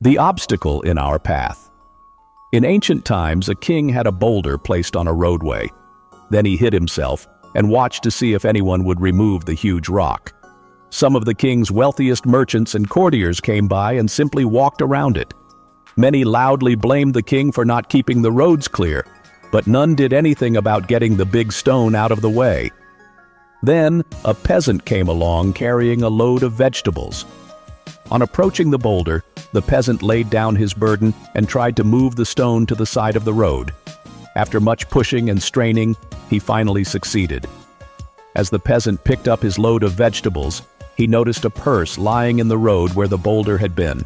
The obstacle in our path. In ancient times, a king had a boulder placed on a roadway. Then he hid himself and watched to see if anyone would remove the huge rock. Some of the king's wealthiest merchants and courtiers came by and simply walked around it. Many loudly blamed the king for not keeping the roads clear, but none did anything about getting the big stone out of the way. Then, a peasant came along carrying a load of vegetables. On approaching the boulder, the peasant laid down his burden and tried to move the stone to the side of the road. After much pushing and straining, he finally succeeded. As the peasant picked up his load of vegetables, he noticed a purse lying in the road where the boulder had been.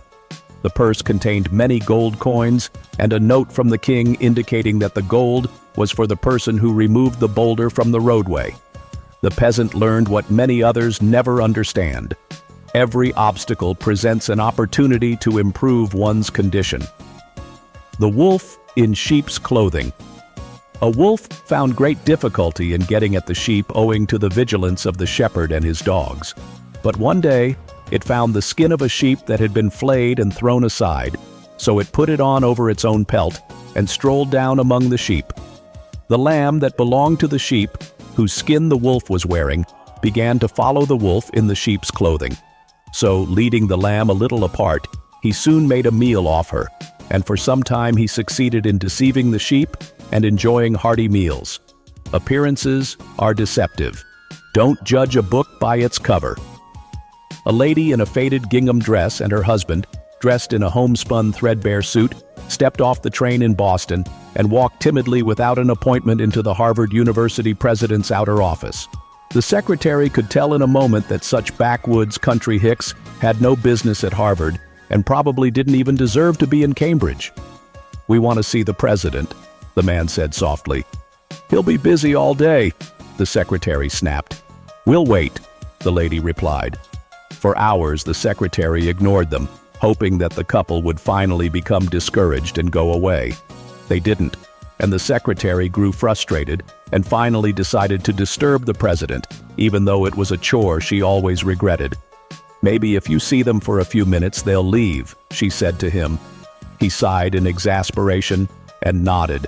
The purse contained many gold coins and a note from the king indicating that the gold was for the person who removed the boulder from the roadway. The peasant learned what many others never understand. Every obstacle presents an opportunity to improve one's condition. The wolf in sheep's clothing. A wolf found great difficulty in getting at the sheep owing to the vigilance of the shepherd and his dogs. But one day, it found the skin of a sheep that had been flayed and thrown aside, so it put it on over its own pelt and strolled down among the sheep. The lamb that belonged to the sheep, whose skin the wolf was wearing, began to follow the wolf in the sheep's clothing. So, leading the lamb a little apart, he soon made a meal off her, and for some time he succeeded in deceiving the sheep and enjoying hearty meals. Appearances are deceptive. Don't judge a book by its cover. A lady in a faded gingham dress and her husband, dressed in a homespun threadbare suit, stepped off the train in Boston and walked timidly without an appointment into the Harvard University president's outer office. The secretary could tell in a moment that such backwoods country hicks had no business at Harvard and probably didn't even deserve to be in Cambridge. "We want to see the president," the man said softly. "He'll be busy all day," the secretary snapped. "We'll wait," the lady replied. For hours, the secretary ignored them, hoping that the couple would finally become discouraged and go away. They didn't, and the secretary grew frustrated and finally decided to disturb the president, even though it was a chore she always regretted. "Maybe if you see them for a few minutes, they'll leave," she said to him. He sighed in exasperation and nodded.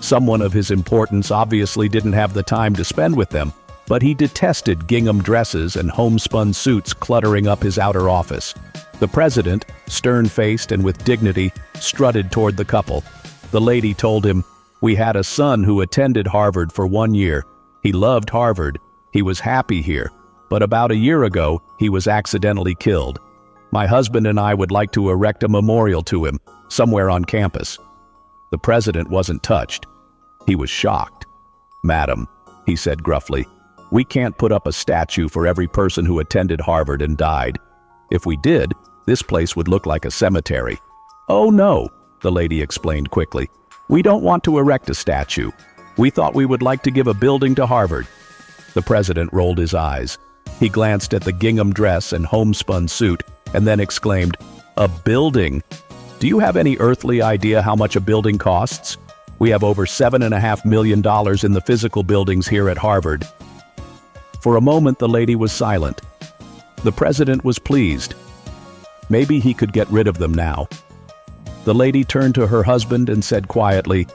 Someone of his importance obviously didn't have the time to spend with them, but he detested gingham dresses and homespun suits cluttering up his outer office. The president, stern-faced and with dignity, strutted toward the couple. The lady told him, "We had a son who attended Harvard for 1 year. He loved Harvard. He was happy here. But about a year ago, he was accidentally killed. My husband and I would like to erect a memorial to him, somewhere on campus." The president wasn't touched. He was shocked. "Madam," he said gruffly, "we can't put up a statue for every person who attended Harvard and died. If we did, this place would look like a cemetery." "Oh no," the lady explained quickly. "We don't want to erect a statue. We thought we would like to give a building to Harvard." The president rolled his eyes. He glanced at the gingham dress and homespun suit and then exclaimed, "A building? Do you have any earthly idea how much a building costs? We have over $7.5 million in the physical buildings here at Harvard." For a moment, the lady was silent. The president was pleased. Maybe he could get rid of them now. The lady turned to her husband and said quietly,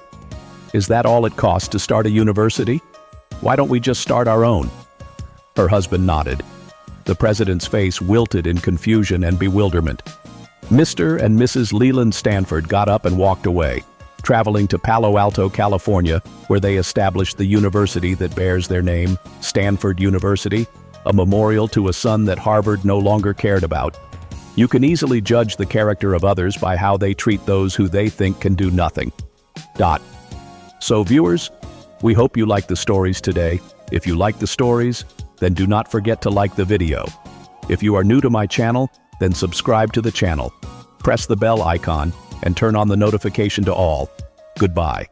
"Is that all it costs to start a university? Why don't we just start our own?" Her husband nodded. The president's face wilted in confusion and bewilderment. Mr. and Mrs. Leland Stanford got up and walked away, traveling to Palo Alto, California, where they established the university that bears their name, Stanford University, a memorial to a son that Harvard no longer cared about. You can easily judge the character of others by how they treat those who they think can do nothing. So viewers, we hope you like the stories today. If you like the stories, then do not forget to like the video. If you are new to my channel, then subscribe to the channel. Press the bell icon and turn on the notification to all. Goodbye.